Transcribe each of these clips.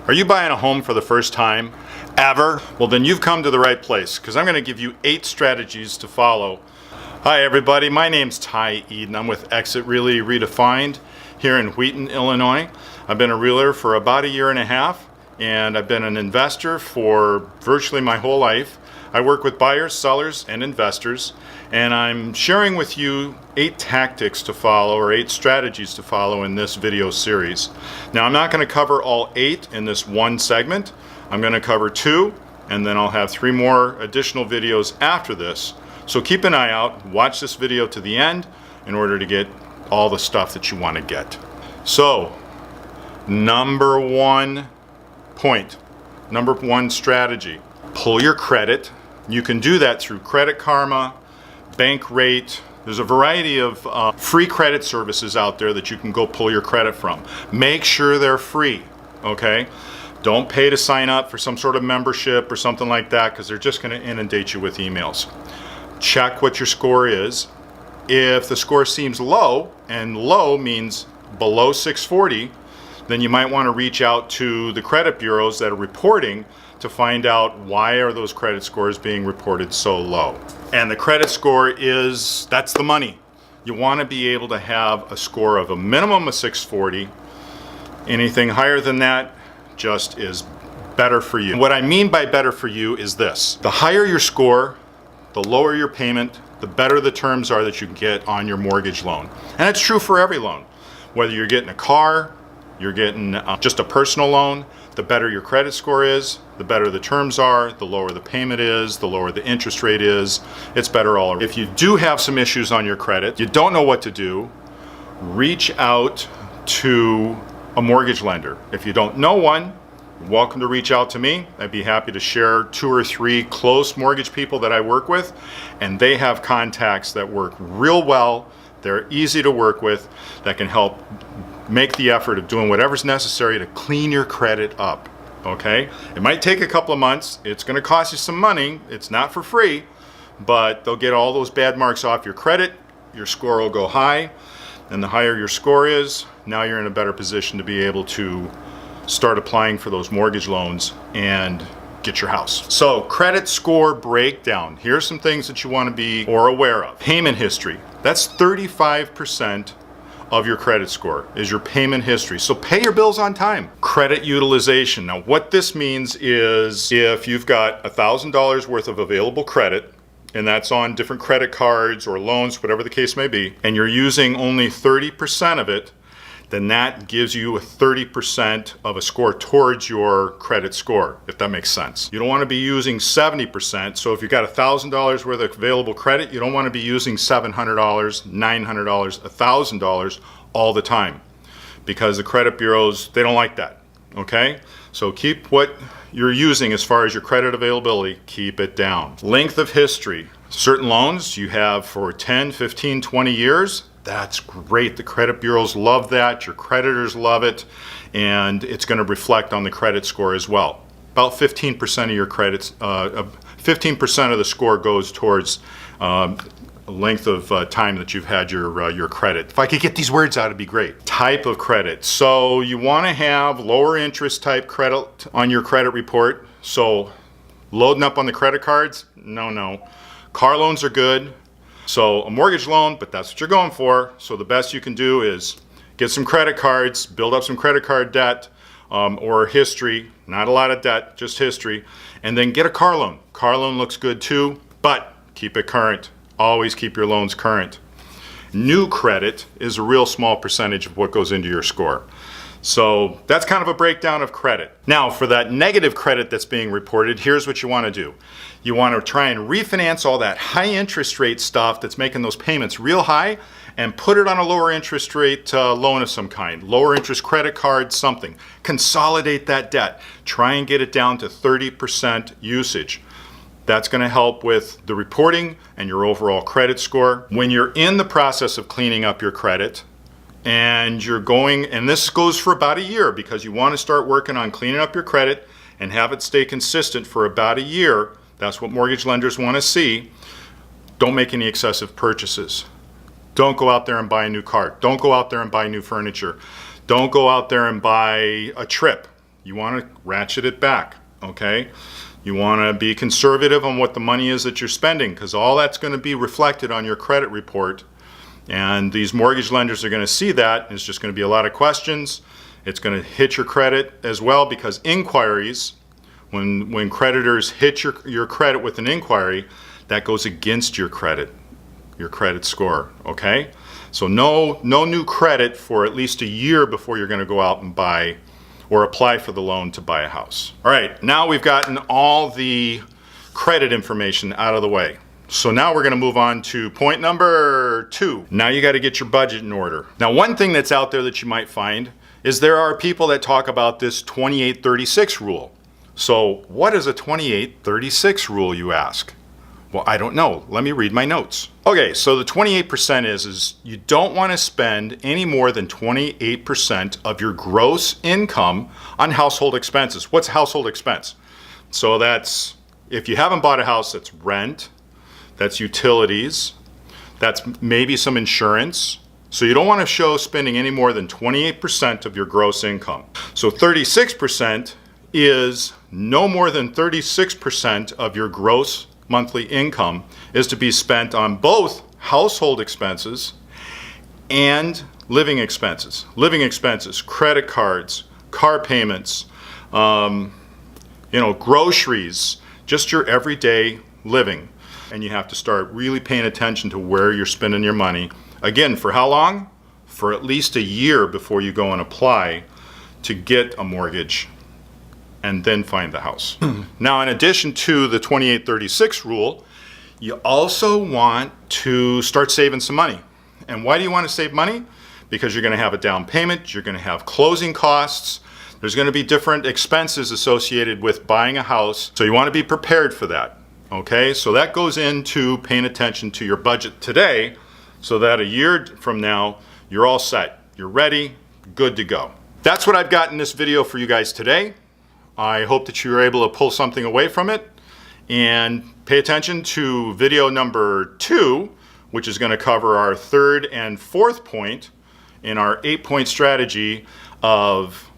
Are you buying a home for the first time ever? Well, then you've come to the right place, because I'm going to give you 8 strategies to follow. Hi everybody, my name's Ty Eden. I'm with Exit Realty Redefined here in Wheaton, Illinois. I've been a realtor for about 1.5 years, and I've been an investor for virtually my whole life. I work with buyers, sellers, and investors, and I'm sharing with you 8 tactics to follow, or 8 strategies to follow in this video series. Now, I'm not going to cover all 8 in this one segment. I'm going to cover 2, and then I'll have 3 more additional videos after this. So keep an eye out, watch this video to the end in order to get all the stuff that you want to get. So, number 1 point, number 1 strategy, pull your credit. You can do that through Credit Karma, Bank Rate. There's a variety of free credit services out there that you can go pull your credit from. Make sure they're free, okay? Don't pay to sign up for some sort of membership or something like that, because they're just going to inundate you with emails. Check what your score is. If the score seems low, and low means below 640, then you might want to reach out to the credit bureaus that are reporting to find out why are those credit scores being reported so low. And the credit score that's the money. You want to be able to have a score of a minimum of 640. Anything higher than that just is better for you. What I mean by better for you is this: the higher your score, the lower your payment, the better the terms are that you can get on your mortgage loan. And it's true for every loan. Whether you're getting a car, you're getting just a personal loan, the better your credit score is, the better the terms are, the lower the payment is, the lower the interest rate is. It's better all around. If you do have some issues on your credit, you don't know what to do, reach out to a mortgage lender. If you don't know one, you're welcome to reach out to me. I'd be happy to share 2 or 3 close mortgage people that I work with, and they have contacts that work real well. They're easy to work with, that can help make the effort of doing whatever's necessary to clean your credit up, okay? It might take a couple of months. It's going to cost you some money. It's not for free, but they'll get all those bad marks off your credit. Your score will go high, and the higher your score is, now you're in a better position to be able to start applying for those mortgage loans and get your house. So, credit score breakdown. Here's some things that you want to be aware of. Payment history. That's 35% of your credit score is your payment history. So pay your bills on time. Credit utilization. Now what this means is if you've got $1,000 worth of available credit, and that's on different credit cards or loans, whatever the case may be, and you're using only 30% of it, then that gives you a 30% of a score towards your credit score, if that makes sense. You don't want to be using 70%. So if you've got $1,000 worth of available credit, you don't want to be using $700, $900, $1,000 all the time, because the credit bureaus, they don't like that, okay? So keep what you're using as far as your credit availability, keep it down. Length of history. Certain loans you have for 10, 15, 20 years, that's great. The credit bureaus love that. Your creditors love it. And it's going to reflect on the credit score as well. About 15% of your credits, 15% of the score goes towards length of time that you've had your credit. If I could get these words out, it'd be great. Type of credit. So you want to have lower interest type credit on your credit report. So loading up on the credit cards? No. Car loans are good. So a mortgage loan, but that's what you're going for. So the best you can do is get some credit cards, build up some credit card debt or history, not a lot of debt, just history, and then get a car loan. Car loan looks good too, but keep it current. Always keep your loans current. New credit is a real small percentage of what goes into your score. So that's kind of a breakdown of credit. Now for that negative credit that's being reported, here's what you want to do. You want to try and refinance all that high interest rate stuff that's making those payments real high and put it on a lower interest rate loan of some kind, lower interest credit card, something. Consolidate that debt. Try and get it down to 30% usage. That's going to help with the reporting and your overall credit score. When you're in the process of cleaning up your credit, and you're going, and this goes for about 1 year, because you want to start working on cleaning up your credit and have it stay consistent for about 1 year. That's what mortgage lenders want to see. Don't make any excessive purchases. Don't go out there and buy a new car. Don't go out there and buy new furniture. Don't go out there and buy a trip. You want to ratchet it back, okay? You want to be conservative on what the money is that you're spending, because all that's going to be reflected on your credit report. And these mortgage lenders are going to see that. It's just going to be a lot of questions. It's going to hit your credit as well, because inquiries, when creditors hit your credit with an inquiry, that goes against your credit score, okay? So no new credit for at least a year before you're going to go out and buy or apply for the loan to buy a house. All right, now we've gotten all the credit information out of the way. So now we're going to move on to point number 2. Now you got to get your budget in order. Now, one thing that's out there that you might find is there are people that talk about this 28-36 rule. So what is a 28-36 rule, you ask? Well, I don't know. Let me read my notes. Okay, so the 28% is you don't want to spend any more than 28% of your gross income on household expenses. What's household expense? So that's, if you haven't bought a house, that's rent, that's utilities, that's maybe some insurance. So you don't want to show spending any more than 28% of your gross income. So 36% is no more than 36% of your gross monthly income is to be spent on both household expenses and living expenses. Living expenses, credit cards, car payments, groceries, just your everyday living. And you have to start really paying attention to where you're spending your money. Again, for how long? For at least a year before you go and apply to get a mortgage and then find the house. Now, in addition to the 28-36 rule, you also want to start saving some money. And why do you want to save money? Because you're going to have a down payment, you're going to have closing costs, there's going to be different expenses associated with buying a house. So you want to be prepared for that. Okay, so that goes into paying attention to your budget today so that a year from now, you're all set. You're ready, good to go. That's what I've got in this video for you guys today. I hope that you were able to pull something away from it, and pay attention to video number 2, which is going to cover our 3rd and 4th point in our 8-point strategy of,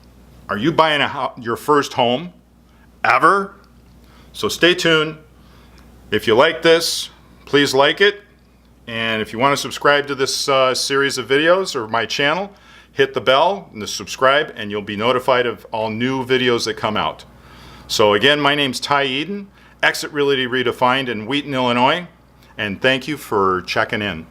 are you buying your first home ever? So stay tuned. If you like this, please like it. And if you want to subscribe to this series of videos or my channel, hit the bell and subscribe, and you'll be notified of all new videos that come out. So again, my name's Ty Eden, Exit Realty Redefined in Wheaton, Illinois, and thank you for checking in.